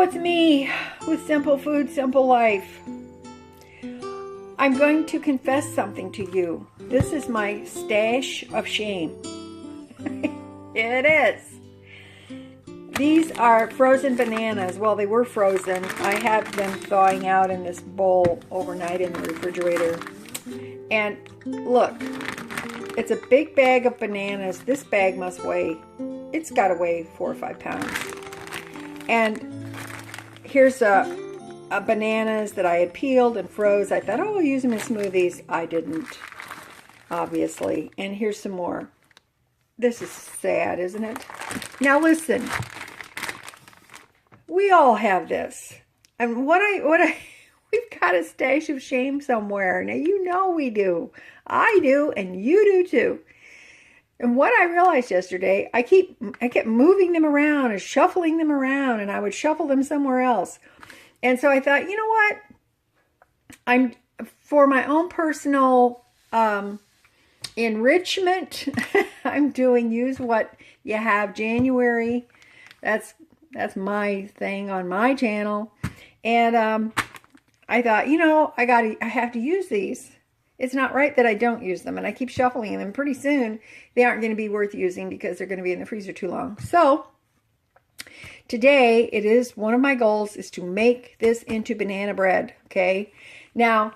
it's me with Simple Food, Simple Life. I'm going to confess something to you. This is my stash of shame. It is. These are frozen bananas. Well, they were frozen. I have them thawing out in this bowl overnight in the refrigerator. And look, it's a big bag of bananas. This bag must weigh, it's got to weigh 4 or 5 pounds. And here's a bananas that I had peeled and froze. I thought, oh, I'll use them in smoothies. I didn't, obviously. And here's some more. This is sad, isn't it? Now listen, we all have this. And we've got a stash of shame somewhere. Now you know we do. I do, and you do too. And what I realized yesterday, I kept moving them around and shuffling them around, and I would shuffle them somewhere else. And so I thought, you know what? For my own personal enrichment, I'm doing use what you have January. That's my thing on my channel. And I thought, you know, I have to use these. It's not right that I don't use them, and I keep shuffling them. Pretty soon, they aren't going to be worth using because they're going to be in the freezer too long. So today, it is one of my goals is to make this into banana bread. Okay. Now,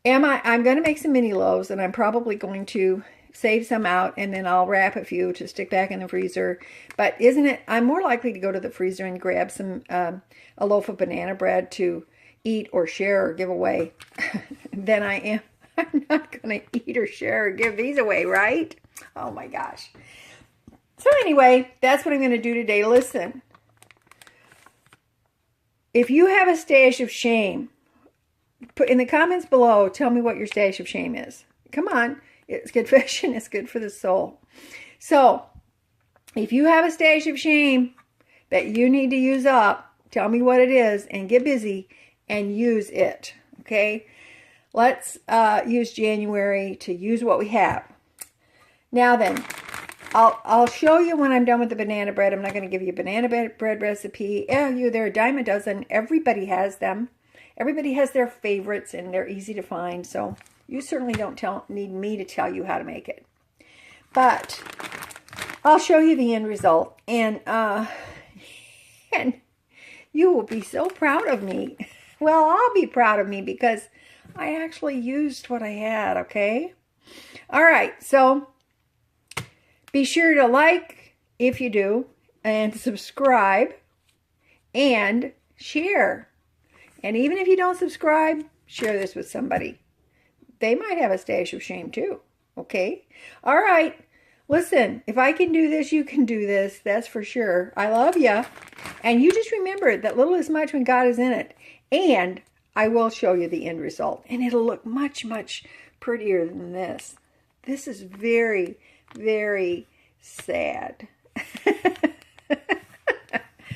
I'm going to make some mini loaves, and I'm probably going to save some out, and then I'll wrap a few to stick back in the freezer. But isn't it? I'm more likely to go to the freezer and grab some a loaf of banana bread to eat or share or give away than I am. I'm not going to eat or share or give these away, right? Oh my gosh. So anyway, that's what I'm going to do today. Listen, if you have a stash of shame, put in the comments below, tell me what your stash of shame is. Come on. It's confession. It's good for the soul. So if you have a stash of shame that you need to use up, tell me what it is and get busy and use it. Okay. Let's use January to use what we have. Now then, I'll show you when I'm done with the banana bread. I'm not going to give you a banana bread recipe. They're a dime a dozen. Everybody has them. Everybody has their favorites, and they're easy to find. So you certainly don't need me to tell you how to make it. But I'll show you the end result, and you will be so proud of me. Well, I'll be proud of me because I actually used what I had, okay? All right, so be sure to like if you do, and subscribe, and share. And even if you don't subscribe, share this with somebody. They might have a stash of shame too, okay? All right, listen, if I can do this, you can do this, that's for sure. I love you. And you just remember that little is much when God is in it. And I will show you the end result, and it'll look much, much prettier than this. This is very, very sad.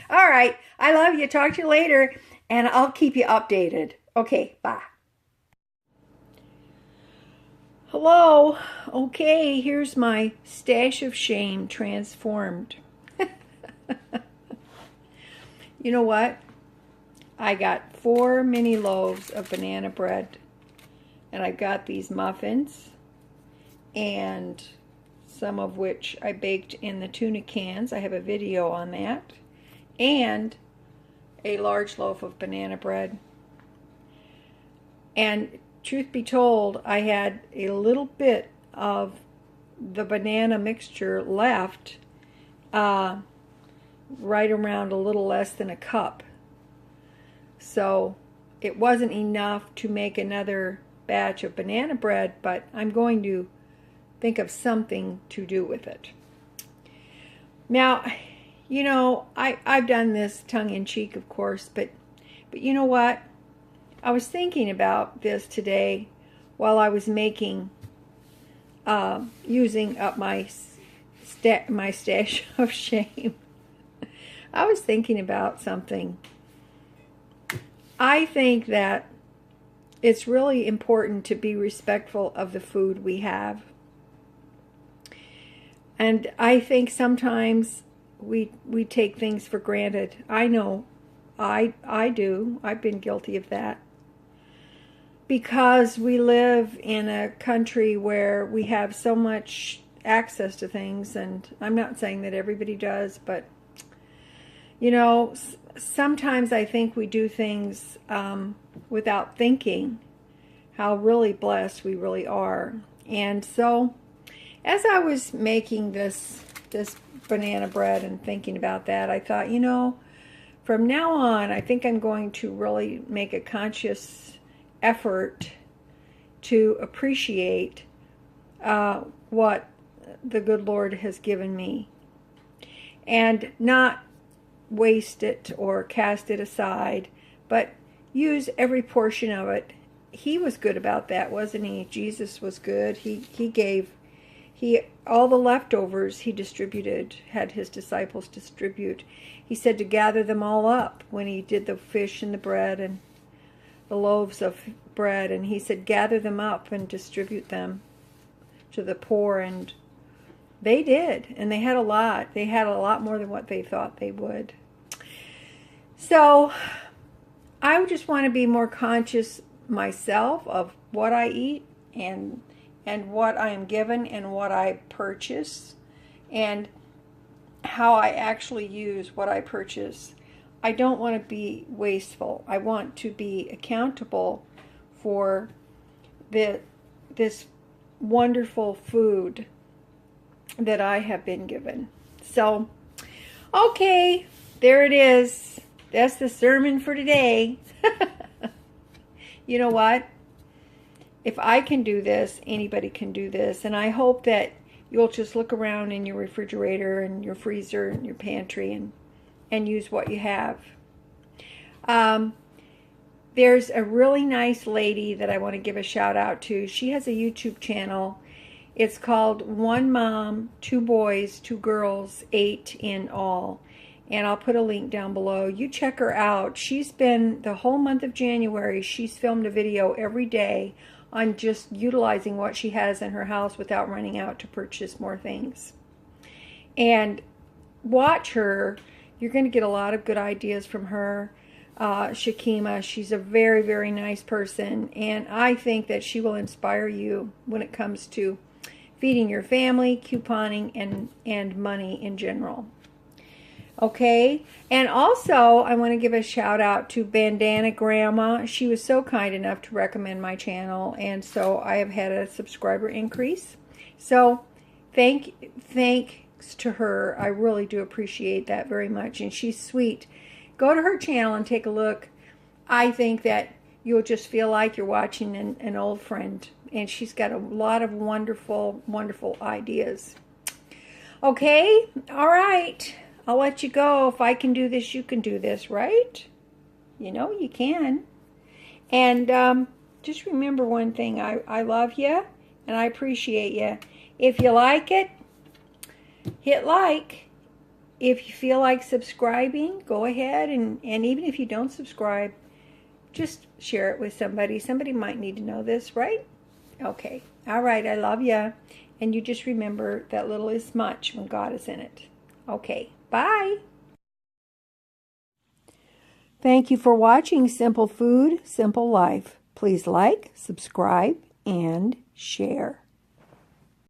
All right. I love you. Talk to you later, and I'll keep you updated. Okay. Bye. Hello. Okay. Here's my stash of shame transformed. You know what? I got 4 mini loaves of banana bread, and I've got these muffins, and some of which I baked in the tuna cans. I have a video on that, and a large loaf of banana bread. And truth be told, I had a little bit of the banana mixture left, right around a little less than a cup. So it wasn't enough to make another batch of banana bread, but I'm going to think of something to do with it. Now, you know, I've done this tongue-in-cheek, of course, but you know what? I was thinking about this today while I was making, using up my stash of shame. I was thinking about something. I think that it's really important to be respectful of the food we have. And I think sometimes we take things for granted. I know I do. I've been guilty of that. Because we live in a country where we have so much access to things, and I'm not saying that everybody does, but you know, sometimes I think we do things without thinking how really blessed we really are. And so as I was making this banana bread and thinking about that, I thought, you know, from now on, I think I'm going to really make a conscious effort to appreciate what the good Lord has given me, and not waste it or cast it aside, but use every portion of it. He was good about that, wasn't he? Jesus was good. He gave, all the leftovers he distributed, had his disciples distribute. He said to gather them all up when he did the fish and the bread and the loaves of bread, and he said gather them up and distribute them to the poor, and they did, and they had a lot. They had a lot more than what they thought they would. So I just want to be more conscious myself of what I eat and what I am given and what I purchase and how I actually use what I purchase. I don't want to be wasteful. I want to be accountable for this wonderful food that I have been given. So, okay, there it is. That's the sermon for today. You know what? If I can do this, anybody can do this. And I hope that you'll just look around in your refrigerator and your freezer and your pantry and use what you have. There's a really nice lady that I want to give a shout out to. She has a YouTube channel. It's called One Mom, Two Boys, Two Girls, 8 in All. And I'll put a link down below. You check her out. She's been, the whole month of January, she's filmed a video every day on just utilizing what she has in her house without running out to purchase more things. And watch her. You're going to get a lot of good ideas from her. Shakima, she's a very, very nice person. And I think that she will inspire you when it comes to feeding your family, couponing, and money in general. Okay, and also I want to give a shout out to Bandana Grandma. She was so kind enough to recommend my channel, and so I have had a subscriber increase. So thanks to her. I really do appreciate that very much, and she's sweet. Go to her channel and take a look. I think that you'll just feel like you're watching an old friend, and she's got a lot of wonderful, wonderful ideas. Okay, all right. I'll let you go. If I can do this, you can do this, right? You know, you can. And just remember one thing. I love you, and I appreciate you. If you like it, hit like. If you feel like subscribing, go ahead. And even if you don't subscribe, just share it with somebody. Somebody might need to know this, right? Okay. All right. I love you. And you just remember that little is much when God is in it. Okay. Bye. Thank you for watching Simple Food, Simple Life. Please like, subscribe, and share.